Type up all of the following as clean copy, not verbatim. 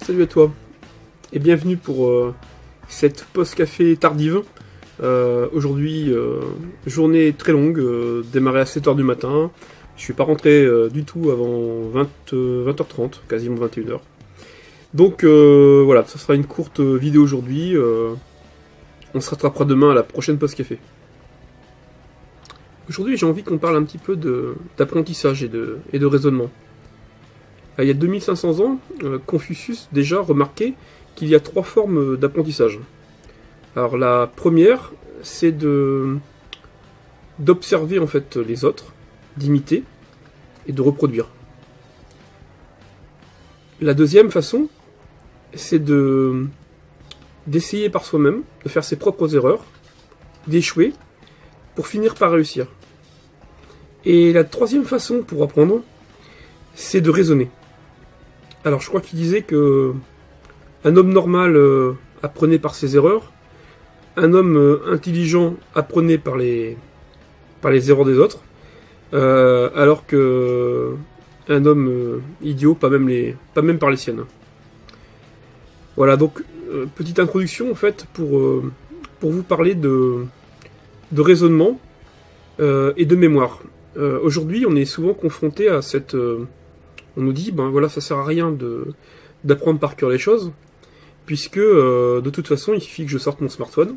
Salut à toi et bienvenue pour cette pause café tardive. Aujourd'hui, journée très longue, démarré à 7h du matin. Je suis pas rentré du tout avant 20h30, quasiment 21h. Donc voilà, ça sera une courte vidéo aujourd'hui. On se rattrapera demain à la prochaine pause café. Aujourd'hui, j'ai envie qu'on parle un petit peu d'apprentissage et de raisonnement. Il y a 2500 ans, Confucius déjà remarquait qu'il y a 3 formes d'apprentissage. Alors la première, c'est d'observer en fait les autres, d'imiter et de reproduire. La deuxième façon, c'est d'essayer par soi-même, de faire ses propres erreurs, d'échouer, pour finir par réussir. Et la troisième façon pour apprendre, c'est de raisonner. Alors je crois qu'il disait que un homme normal apprenait par ses erreurs, un homme intelligent apprenait par les erreurs des autres, alors que un homme idiot, pas même par les siennes. Voilà, donc petite introduction en fait pour vous parler de raisonnement et de mémoire. Aujourd'hui, on est souvent confronté à cette on nous dit, ben voilà, ça sert à rien d'apprendre par cœur les choses, puisque de toute façon, il suffit que je sorte mon smartphone,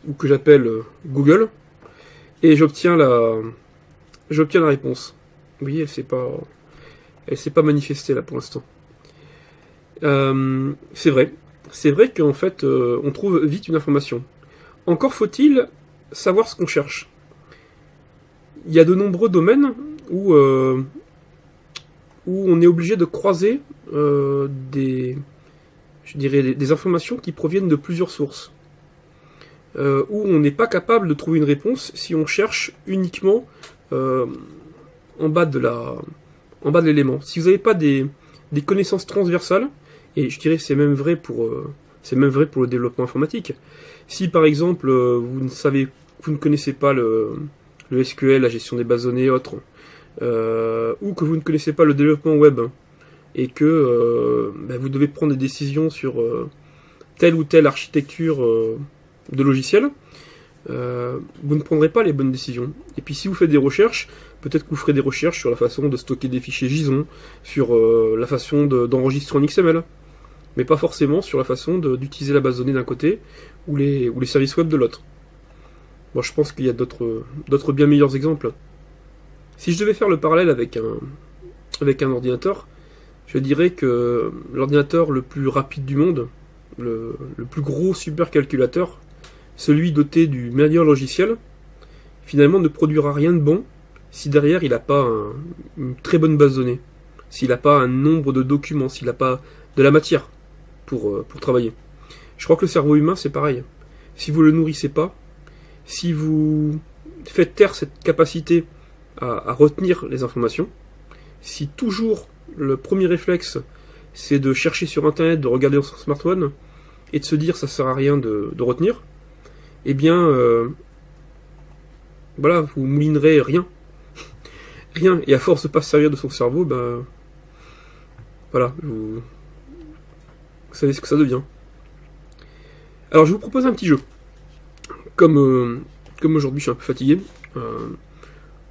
ou que j'appelle Google, et j'obtiens la réponse. Vous voyez, elle s'est pas manifestée là pour l'instant. C'est vrai qu'en fait, on trouve vite une information. Encore faut-il savoir ce qu'on cherche. Il y a de nombreux domaines où on est obligé de croiser des informations qui proviennent de plusieurs sources, où on n'est pas capable de trouver une réponse si on cherche uniquement en bas de l'élément. Si vous n'avez pas des connaissances transversales, et je dirais c'est même vrai pour le développement informatique. Si par exemple vous ne connaissez pas le SQL, la gestion des bases de données et autres, ou que vous ne connaissez pas le développement web et que vous devez prendre des décisions sur telle ou telle architecture de logiciel, vous ne prendrez pas les bonnes décisions. Et puis si vous faites des recherches, peut-être que vous ferez des recherches sur la façon de stocker des fichiers JSON, sur la façon d'enregistrer en XML, mais pas forcément sur la façon d'utiliser la base de données d'un côté ou les services web de l'autre. Bon, je pense qu'il y a d'autres bien meilleurs exemples. Si je devais faire le parallèle avec un ordinateur, je dirais que l'ordinateur le plus rapide du monde, le plus gros supercalculateur, celui doté du meilleur logiciel, finalement ne produira rien de bon si derrière il n'a pas une très bonne base de données, s'il n'a pas un nombre de documents, s'il n'a pas de la matière pour travailler. Je crois que le cerveau humain c'est pareil. Si vous ne le nourrissez pas, si vous faites taire cette capacité à retenir les informations, si toujours le premier réflexe c'est de chercher sur internet, de regarder dans son smartphone et de se dire ça sert à rien de retenir, eh bien voilà, vous moulinerez rien. Rien, et à force de ne pas se servir de son cerveau, voilà, vous savez ce que ça devient. Alors je vous propose un petit jeu. Comme aujourd'hui je suis un peu fatigué,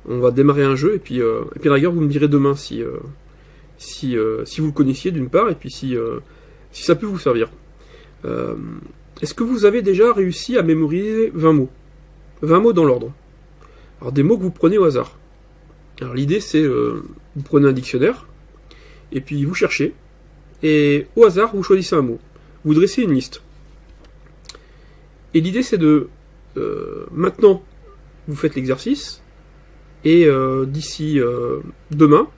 on va démarrer un jeu et puis à la rigueur vous me direz demain si vous le connaissiez d'une part et puis si ça peut vous servir. Est-ce que vous avez déjà réussi à mémoriser 20 mots 20 mots dans l'ordre. Alors des mots que vous prenez au hasard. Alors l'idée c'est vous prenez un dictionnaire et puis vous cherchez et au hasard vous choisissez un mot. Vous dressez une liste. Et l'idée c'est de maintenant vous faites l'exercice et d'ici demain,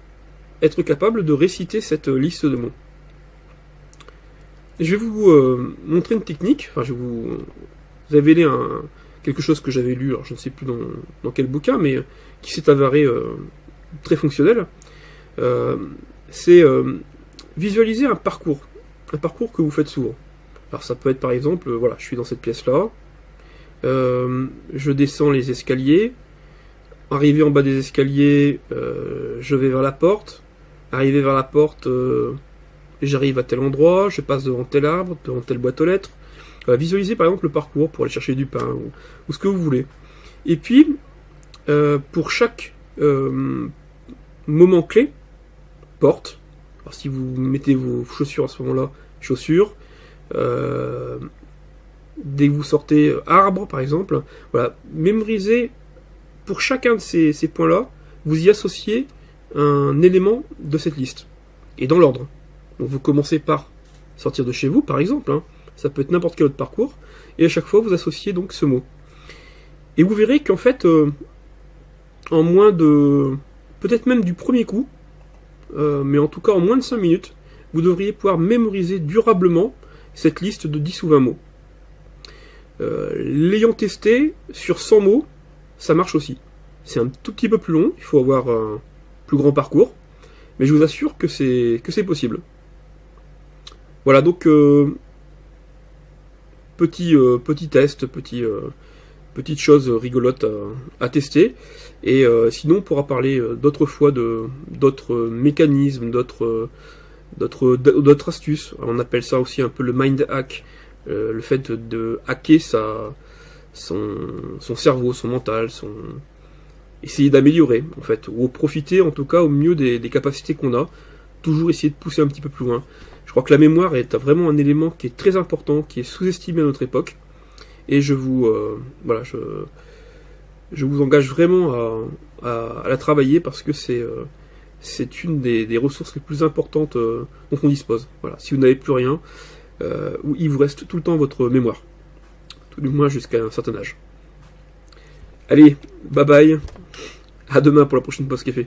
être capable de réciter cette liste de mots. Je vais vous montrer une technique, enfin je vais vous révéler quelque chose que j'avais lu, alors je ne sais plus dans quel bouquin, mais qui s'est avéré très fonctionnel. C'est visualiser un parcours que vous faites souvent. Alors ça peut être par exemple, voilà, je suis dans cette pièce-là, je descends les escaliers, arrivé en bas des escaliers, je vais vers la porte, arrivé vers la porte, j'arrive à tel endroit, je passe devant tel arbre, devant telle boîte aux lettres. Visualisez par exemple le parcours pour aller chercher du pain ou ce que vous voulez. Et puis, pour chaque moment clé, porte, alors si vous mettez vos chaussures à ce moment-là, chaussures, dès que vous sortez arbre par exemple, voilà, mémorisez pour chacun de ces points-là, vous y associez un élément de cette liste, et dans l'ordre. Donc vous commencez par sortir de chez vous par exemple, hein, ça peut être n'importe quel autre parcours, et à chaque fois vous associez donc ce mot. Et vous verrez qu'en fait, en moins de, peut-être même du premier coup, mais en tout cas en moins de 5 minutes, vous devriez pouvoir mémoriser durablement cette liste de 10 ou 20 mots. L'ayant testé, sur 100 mots, ça marche aussi. C'est un tout petit peu plus long, il faut avoir un plus grand parcours, mais je vous assure que c'est possible. Voilà, donc petit test, petite chose rigolote à tester. Et sinon, on pourra parler d'autres fois d'autres mécanismes, d'autres astuces. On appelle ça aussi un peu le mind hack, le fait de hacker son cerveau, son mental, essayer d'améliorer en fait, ou profiter en tout cas au mieux des capacités qu'on a. Toujours essayer de pousser un petit peu plus loin. Je crois que la mémoire est vraiment un élément qui est très important, qui est sous-estimé à notre époque. Et je vous engage vraiment à la travailler parce que c'est une des ressources les plus importantes dont on dispose. Voilà. Si vous n'avez plus rien, il vous reste tout le temps votre mémoire. Tout du moins jusqu'à un certain âge. Allez, bye bye. À demain pour la prochaine pause café.